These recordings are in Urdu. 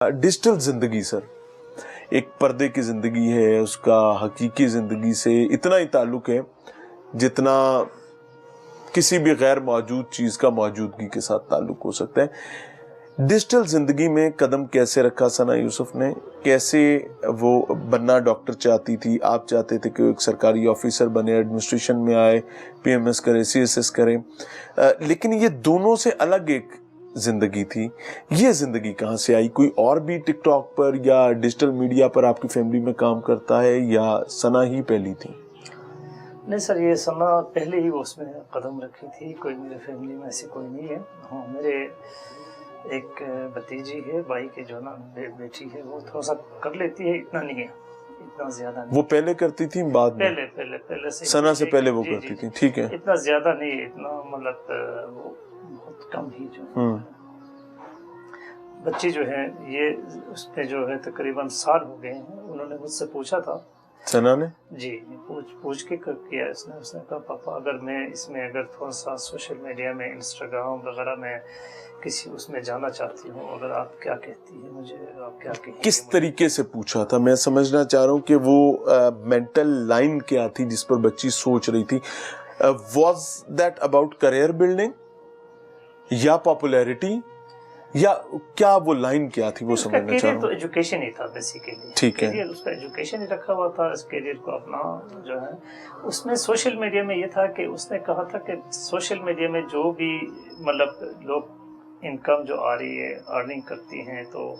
ڈیجیٹل زندگی سر ایک پردے کی زندگی ہے، اس کا حقیقی زندگی سے اتنا ہی تعلق ہے جتنا کسی بھی غیر موجود چیز کا موجودگی کے ساتھ تعلق ہو سکتا ہے۔ ڈیجیٹل زندگی میں قدم کیسے رکھا ثنا یوسف نے؟ کیسے وہ بننا ڈاکٹر چاہتی تھی، آپ چاہتے تھے کہ وہ ایک سرکاری آفیسر بنے، ایڈمنسٹریشن میں آئے، پی ایم ایس کرے، سی ایس ایس کرے، لیکن یہ دونوں سے الگ ایک زندگی تھی۔ یہ زندگی کہاں سے آئی؟ کوئی اور بھی ٹک ٹاک پر یا ڈیجیٹل میڈیا پر آپ کی فیملی میں کام کرتا ہے یا ثنا ہی پہلی تھی؟ نہیں سر، یہ ثنا پہلے ہی وہ اس میں قدم رکھی تھی، کوئی میرے فیملی میں ایسی کوئی نہیں ہے۔ ہاں، میرے ایک بھتیجی ہے، بھائی کے جو نا بیٹی ہے، وہ تھوڑا سا کر لیتی ہے، اتنا نہیں ہے، اتنا زیادہ نہیں۔ وہ پہلے کرتی تھی بعد میں؟ پہلے سے ثنا سے پہلے وہ کرتی تھی، ٹھیک ہے، اتنا زیادہ نہیں ہے، اتنا مطلب وہ بہت کم ہی جو بچی جو ہے، یہ اس پہ جو ہے تقریباً سال ہو گئے ہیں۔ انہوں نے مجھ سے پوچھا تھا، ثنا نے جی پوچھ کے کیا اس نے کہا پاپا اگر میں اس میں اگر تھوڑا سا سوشل میڈیا میں انسٹاگرام وغیرہ میں کسی اس میں جانا چاہتی ہوں، اگر آپ کیا کہتی ہیں مجھے، آپ کیا کہتی ہیں؟ کس طریقے سے پوچھا تھا؟ میں سمجھنا چاہ رہا ہوں کہ وہ مینٹل لائن کیا تھی جس پر بچی سوچ رہی تھی؟ Was that about career building یا پاپولیرٹی یا کیا وہ لائن کیا تھی وہ سمجھنا چاہ رہا کیریئر ہوں؟ تو ایجوکیشن ہی تھا بیسیکلی، ٹھیک ہے، کیریئر اس کا ایجوکیشن ہی رکھا ہوا تھا، اس کیریئر کو اپنا جو ہے اس میں سوشل میڈیا میں یہ تھا کہ اس نے کہا تھا کہ سوشل میڈیا میں جو بھی مطلب لوگ انکم جو آ رہی ہے، ارننگ کرتی ہیں، تو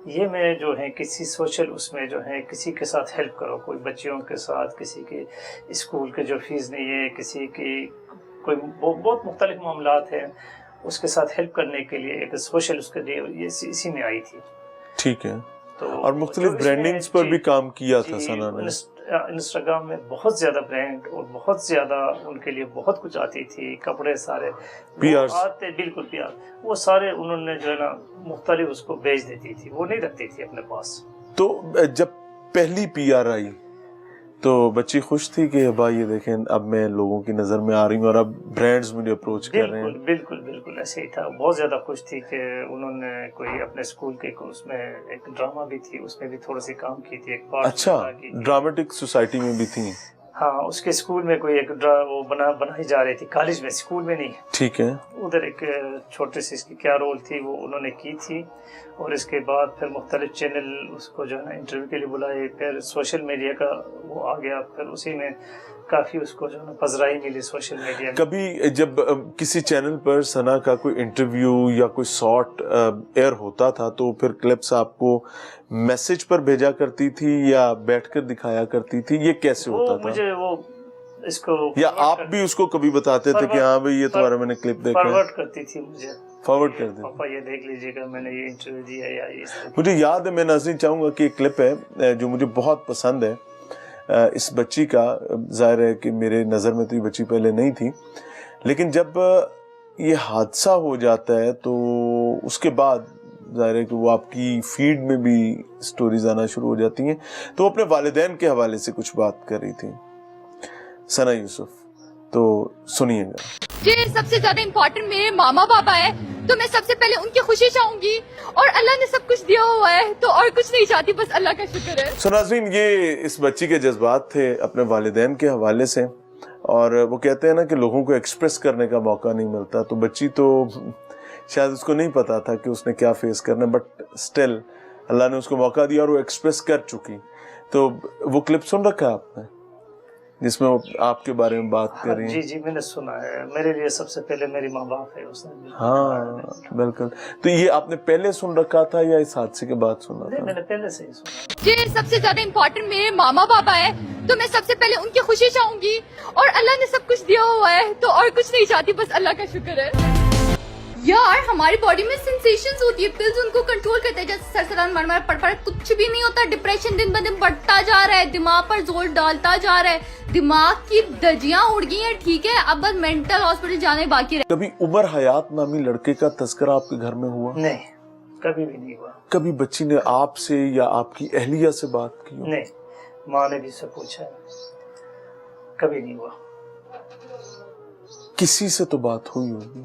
یہ میں جو ہے کسی سوشل اس میں جو ہے کسی کے ساتھ ہیلپ کرو، کوئی بچیوں کے ساتھ، کسی کے اسکول کے جو فیس نہیں ہے، کسی کی کوئی بہت مختلف معاملات ہیں، اس کے ساتھ ہیلپ کرنے کے لیے ایک سوشل اس کے لیے یہ اسی میں آئی تھی۔ ٹھیک ہے، تو اور مختلف برانڈنگز پر بھی کام کیا تھا ثنا نے۔ انسٹاگرام میں بہت زیادہ برانڈ اور بہت زیادہ ان کے لیے بہت کچھ آتی تھی، کپڑے سارے پی آر آتے، بالکل پی آر، وہ سارے انہوں نے جو ہے نا مختلف اس کو بیچ دیتی تھی، وہ نہیں رکھتی تھی اپنے پاس۔ تو جب پہلی پی آر آئی تو بچی خوش تھی کہ ابا یہ دیکھیں اب میں لوگوں کی نظر میں آ رہی ہوں اور اب برانڈز مجھے اپروچ کر رہے ہیں؟ بالکل ایسے ہی تھا، بہت زیادہ خوش تھی کہ انہوں نے کوئی اپنے اسکول کے اس میں ایک ڈرامہ بھی تھی، اس میں بھی تھوڑی سی کام کی تھی، ایک پارٹ۔ اچھا، ڈرامٹک سوسائٹی میں بھی تھیں؟ ہاں، اس کے اسکول میں کوئی ایک وہ بنائی جا رہی تھی، کالج میں، اسکول میں نہیں۔ ٹھیک ہے، ادھر ایک چھوٹی سی اس کی کیا رول تھی وہ انہوں نے کی تھی، اور اس کے بعد پھر مختلف چینل اس کو جو ہے نا انٹرویو کے لیے بلائے، پھر سوشل میڈیا کا وہ آ گیا، پھر اسی میں کافی اس کو جو ہے نا پذیرائی ملی سوشل میڈیا میں۔ کبھی جب کسی چینل پر ثنا کا کوئی انٹرویو یا کوئی شارٹ ایئر ہوتا تھا تو پھر کلپس آپ کو میسج پر بھیجا کرتی تھی یا بیٹھ کر دکھایا کرتی تھی؟ یہ کیسے ہوتا تھا؟ مجھے وہ اس کو یا آپ بھی اس کو کبھی بتاتے تھے کہ ہاں بھئی یہ تمہارا میں نے کلپ دیکھا ہے؟ فارورڈ کرتی تھی مجھے، فارورڈ کر دیں، پاپا یہ دیکھ لیجئے گا میں نے یہ انٹرویو دیا یا یہ۔ مجھے یاد ہے، میں ناظرین چاہوں گا کہ ایک کلپ ہے جو مجھے بہت پسند ہے اس بچی کا۔ ظاہر ہے کہ میرے نظر میں تو یہ بچی پہلے نہیں تھی، لیکن جب یہ حادثہ ہو جاتا ہے تو اس کے بعد ظاہر ہے کہ وہ آپ کی فیڈ میں بھی سٹوریز آنا شروع ہو جاتی ہیں، تو وہ اپنے والدین کے حوالے سے کچھ بات کر رہی تھی ثنا یوسف، تو سنیے گا۔ جی، سب سے زیادہ امپورٹنٹ میرے ماما بابا ہے، تو میں سب سے پہلے ان کی خوشی چاہوں گی، اور اللہ نے سب کچھ دیا ہوا ہے تو اور کچھ نہیں چاہتی، بس اللہ کا شکر ہے۔ سو ناظرین، یہ اس بچی کے جذبات تھے اپنے والدین کے حوالے سے، اور وہ کہتے ہیں نا کہ لوگوں کو ایکسپریس کرنے کا موقع نہیں ملتا، تو بچی تو شاید اس کو نہیں پتا تھا کہ اس نے کیا فیس کرنا، بٹ اسٹل اللہ نے اس کو موقع دیا اور وہ ایکسپریس کر چکی۔ تو وہ کلپ سن رکھا ہے آپ نے جس میں وہ آپ کے بارے میں بات کر رہی ہیں؟ جی میں نے سنا ہے، میرے لیے سب سے پہلے میری ماں باپ ہے، اس نے۔ ہاں بالکل، تو یہ آپ نے پہلے سن رکھا تھا یا اس حادثے کے بعد سنا تھا؟ میں نے پہلے سے ہی سنا۔ جی، سب سے زیادہ امپورٹنٹ میرے ماما بابا ہے، تو میں سب سے پہلے ان کی خوشی چاہوں گی، اور اللہ نے سب کچھ دیا ہوا ہے تو اور کچھ نہیں چاہتی، بس اللہ کا شکر ہے۔ یار، ہماری باڈی میں سینسیشنز ہوتی ہے، پلز ان کو کنٹرول کرتے ہیں، جیسے سرسران مرمر پڑ کچھ بھی نہیں ہوتا، ڈپریشن دن بدن بڑھتا جا رہا ہے، دماغ پر زور ڈالتا جا رہا ہے، دماغ کی دھجیاں اڑ گئی ہیں، ٹھیک ہے، اب بس مینٹل ہاسپٹل جانے باقی رہے۔ کبھی عمر حیات نامی لڑکے کا تذکرہ آپ کے گھر میں ہوا؟ نہیں، کبھی بھی نہیں ہوا۔ کبھی بچی نے آپ سے یا آپ کی اہلیہ سے بات کی؟ نہیں، ماں نے بھی سے پوچھا، کبھی نہیں ہوا۔ کسی سے تو بات ہوئی ہوگی؟